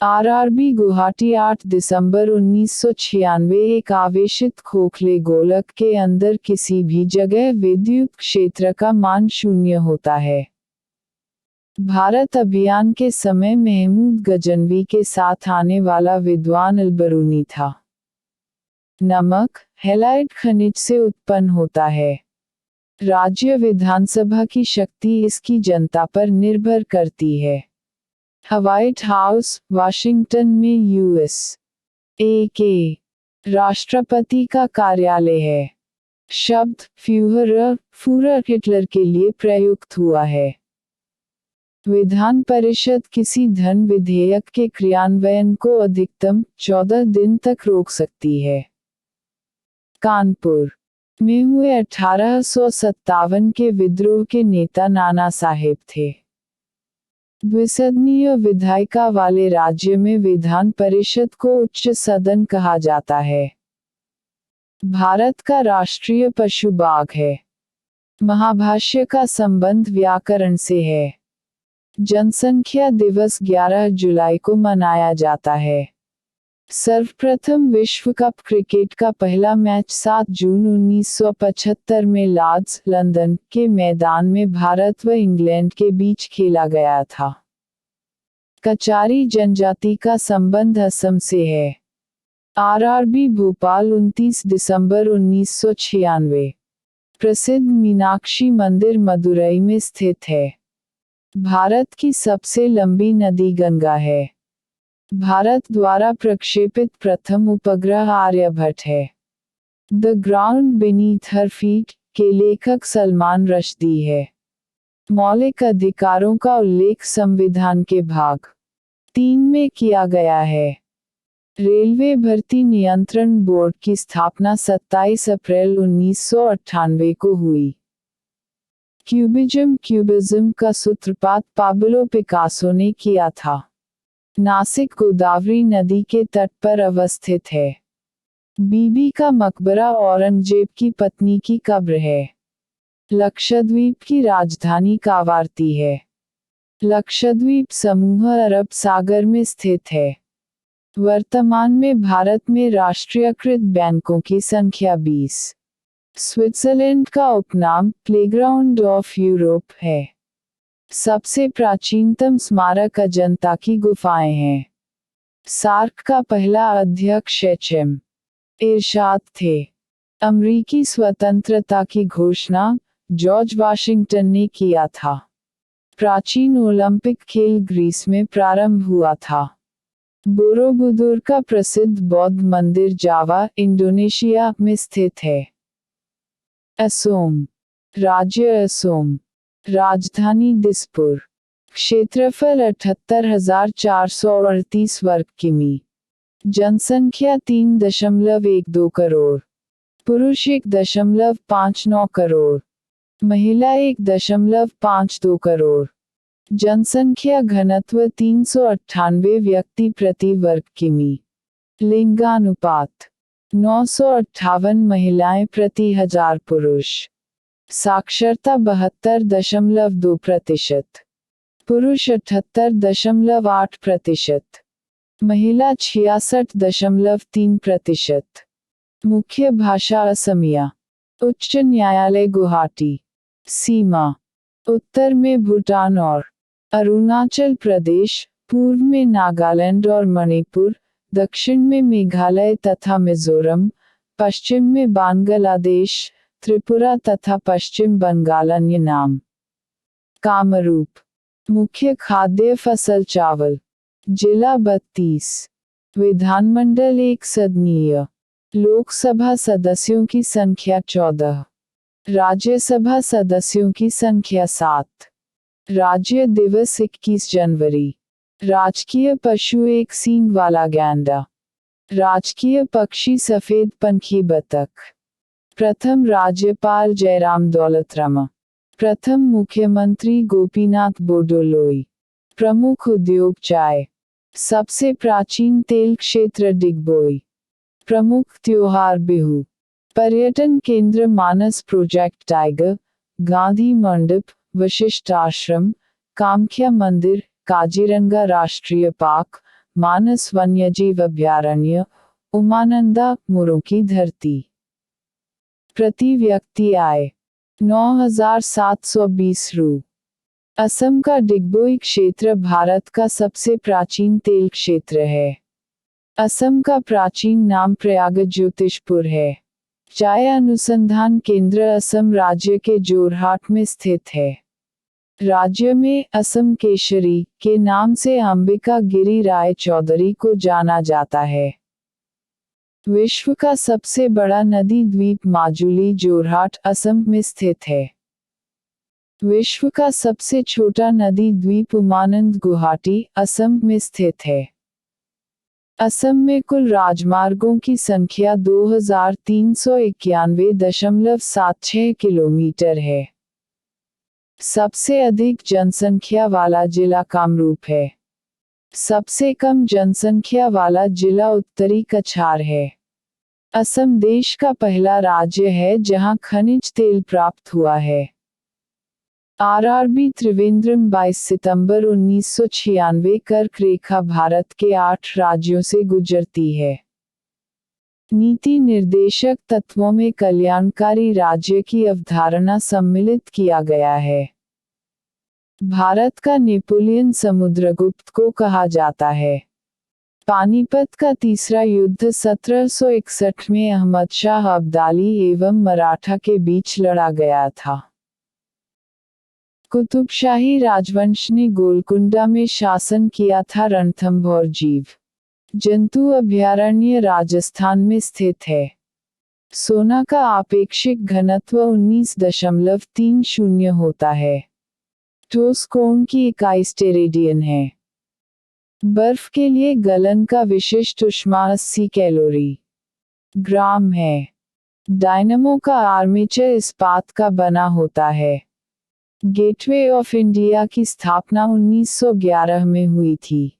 RRB Guwahati 8 दिसंबर 1996। एक आवेशित खोखले गोलक के अंदर किसी भी जगह विद्युत क्षेत्र का मान 0 होता है। भारत अभियान के समय महमूद गजनवी के साथ आने वाला विद्वान अलबरूनी था। नमक, हैलाइड खनिज से उत्पन्न होता है। राज्य विधानसभा की शक्ति इसकी जनता पर निर्भर करती है। व्हाइट हाउस, वाशिंगटन में यूएस के राष्ट्रपति का कार्यालय है। शब्द फ्यूहरर हिटलर के लिए प्रयुक्त हुआ है। विधान परिषद किसी धन विधेयक के क्रियान्वयन को अधिकतम 14 दिन तक रोक सकती है। कानपुर में हुए 1857 के विद्रोह के नेता नाना साहेब थे। द्विसदनीय विधायिका वाले राज्य में विधान परिषद को उच्च सदन कहा जाता है। भारत का राष्ट्रीय पशु बाघ है। महाभाष्य का संबंध व्याकरण से है। जनसंख्या दिवस 11 जुलाई को मनाया जाता है। सर्वप्रथम विश्व कप क्रिकेट का पहला मैच 7 जून 1975 में लॉर्ड्स, लंदन के मैदान में भारत व इंग्लैंड के बीच खेला गया था। कचारी जनजाति का संबंध असम से है। आरआरबी भोपाल 29 दिसंबर 1996। प्रसिद्ध मीनाक्षी मंदिर मदुरई में स्थित है। भारत की सबसे लंबी नदी गंगा है। भारत द्वारा प्रक्षेपित प्रथम उपग्रह आर्यभट्ट है। The ground beneath her feet के लेखक सलमान रश्दी है। मौलिक अधिकारों का उल्लेख संविधान के भाग 3 में किया गया है। रेलवे भर्ती नियंत्रण बोर्ड की स्थापना 27 अप्रैल 1998 को हुई। क्यूबिज्म का सूत्रपात पाब्लो पिकासो ने किया था। नासिक गोदावरी नदी के तट पर अवस्थित है। बीबी का मकबरा औरंगजेब की पत्नी की कब्र है। लक्षद्वीप की राजधानी कावारती है। लक्षद्वीप समूह अरब सागर में स्थित है। वर्तमान में भारत में राष्ट्रीयकृत बैंकों की संख्या 20। स्विट्जरलैंड का उपनाम प्लेग्राउंड ऑफ यूरोप है। सबसे प्राचीनतम स्मारक अजंता की गुफाएं हैं। सार्क का पहला अध्यक्ष एच.एम. इरशाद थे। अमरीकी स्वतंत्रता की घोषणा जॉर्ज वाशिंगटन ने किया था। प्राचीन ओलंपिक खेल ग्रीस में प्रारंभ हुआ था। बोरोबुदुर का प्रसिद्ध बौद्ध मंदिर जावा, इंडोनेशिया में स्थित है। असोम राज्य असोम, राजधानी दिसपुर। क्षेत्रफल 78,438 वर्ग किमी। जनसंख्या 3.12 करोड़। पुरुष 1.59 करोड़। महिला 1.52 करोड़। जनसंख्या घनत्व 398 व्यक्ति प्रति वर्ग किमी। लिंगानुपात 958 महिलाएं प्रति 1000 पुरुष। साक्षरता 72.2%। पुरुष 78.8%। महिला 66.3%। मुख्य भाषा असमिया। उच्च न्यायालय गुवाहाटी। सीमा उत्तर में भूटान और अरुणाचल प्रदेश, पूर्व में नागालैंड और मणिपुर, दक्षिण में मेघालय तथा मिजोरम, पश्चिम में बांग्लादेश, त्रिपुरा तथा पश्चिम बंगाल। अन्य नाम कामरूप। मुख्य खाद्य फसल चावल। जिला 32। विधानमंडल 1 सदनीय। लोकसभा सदस्यों की संख्या 14। राज्यसभा सदस्यों की संख्या 7। राज्य दिवस 21 जनवरी। राजकीय पशु एक सींग वाला गैंडा। राजकीय पक्षी सफेद पंखी बतख। प्रथम राज्यपाल जयराम दौलतराम। प्रथम मुख्यमंत्री गोपीनाथ बोरदोलोई। प्रमुख उद्योग चाय। सबसे प्राचीन तेल क्षेत्र डिगबोई। प्रमुख त्योहार बिहू। पर्यटन केंद्र मानस प्रोजेक्ट टाइगर, गांधी मंडप, वशिष्ठ आश्रम, कामाख्या मंदिर, काजीरंगा राष्ट्रीय पार्क, मानस वन्यजीव अभयारण्य, उमानंदा, मोरों की धरती। प्रति व्यक्ति आय 9,720 रु। असम का डिगबोई क्षेत्र भारत का सबसे प्राचीन तेल क्षेत्र है। असम का प्राचीन नाम प्रयाग ज्योतिषपुर है। चाय अनुसंधान केंद्र असम राज्य के जोरहाट में स्थित है। राज्य में असम केशरी के नाम से अंबिका गिरी राय चौधरी को जाना जाता है। विश्व का सबसे बड़ा नदी द्वीप माजुली जोरहाट असम में स्थित है। विश्व का सबसे छोटा नदी द्वीप उमानंद गुवाहाटी असम में स्थित है। असम में कुल राजमार्गों की संख्या 2391.76 किलोमीटर है। सबसे अधिक जनसंख्या वाला जिला कामरूप है। सबसे कम जनसंख्या वाला जिला उत्तरी कछार है। असम देश का पहला राज्य है जहां खनिज तेल प्राप्त हुआ है। आरआरबी त्रिवेंद्रम 22 सितंबर 1996 कर्क रेखा भारत के 8 राज्यों से गुजरती है। नीति निर्देशक तत्वों में कल्याणकारी राज्य की अवधारणा सम्मिलित किया गया है। भारत का नेपोलियन समुद्रगुप्त को कहा जाता है। पानीपत का तीसरा युद्ध 1761 में अहमद शाह अब्दाली एवं मराठा के बीच लड़ा गया था। कुतुबशाही राजवंश ने गोलकुंडा में शासन किया था। रणथंभौर जीव जंतु अभयारण्य राजस्थान में स्थित है। सोना का आपेक्षिक घनत्व 19.30 होता है। ठोस कोण की इकाई स्टेरेडियन है। बर्फ के लिए गलन का विशिष्ट ऊष्मा 80 कैलोरी ग्राम है। डायनमो का आर्मेचर इस्पात का बना होता है। गेटवे ऑफ इंडिया की स्थापना 1911 में हुई थी।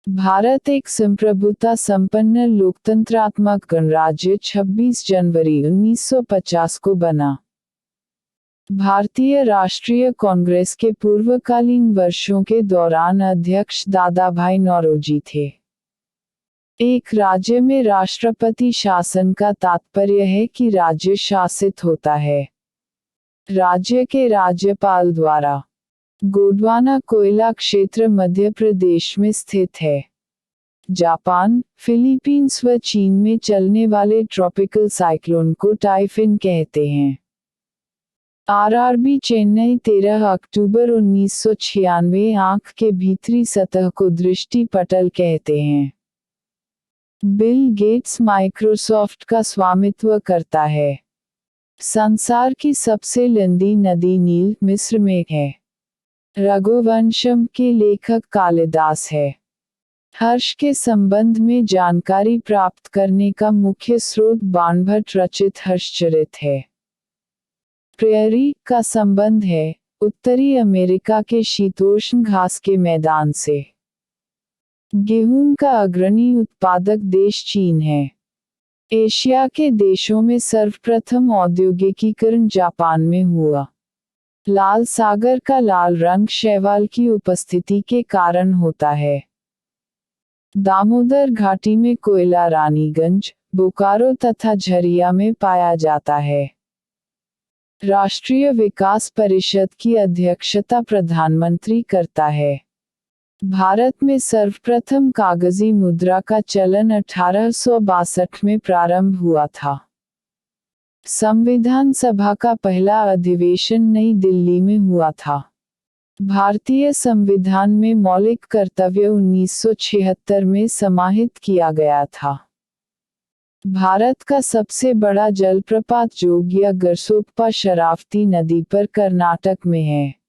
भारत एक संप्रभुता संपन्न लोकतंत्रात्मक गणराज्य 26 जनवरी 1950 को बना। भारतीय राष्ट्रीय कांग्रेस के पूर्वकालीन वर्षों के दौरान अध्यक्ष दादाभाई नौरोजी थे। एक राज्य में राष्ट्रपति शासन का तात्पर्य है कि राज्य शासित होता है राज्य के राज्यपाल द्वारा। गोंडवाना कोयला क्षेत्र मध्य प्रदेश में स्थित है। जापान, फिलीपींस व चीन में चलने वाले ट्रॉपिकल साइक्लोन को टाइफून कहते हैं। आरआरबी चेन्नई 13 अक्टूबर 1996 आंख के भीतरी सतह को दृष्टि पटल कहते हैं। बिल गेट्स माइक्रोसॉफ्ट का स्वामित्व करता है। संसार की सबसे लंबी नदी नील मिस्र में है। रघुवंशम के लेखक कालिदास है। हर्ष के संबंध में जानकारी प्राप्त करने का मुख्य स्रोत बाणभट्ट रचित हर्षचरित है। प्रेयरी का संबंध है उत्तरी अमेरिका के शीतोष्ण घास के मैदान से। गेहूं का अग्रणी उत्पादक देश चीन है। एशिया के देशों में सर्वप्रथम औद्योगिकीकरण जापान में हुआ। लाल सागर का लाल रंग शैवाल की उपस्थिति के कारण होता है। दामोदर घाटी में कोयला रानीगंज, बोकारो तथा झरिया में पाया जाता है। राष्ट्रीय विकास परिषद की अध्यक्षता प्रधानमंत्री करता है। भारत में सर्वप्रथम कागजी मुद्रा का चलन 1862 में प्रारंभ हुआ था। संविधान सभा का पहला अधिवेशन नई दिल्ली में हुआ था। भारतीय संविधान में मौलिक कर्तव्य 1976 में समाहित किया गया था। भारत का सबसे बड़ा जलप्रपात जोगिया गरसोप्पा शरावती नदी पर कर्नाटक में है।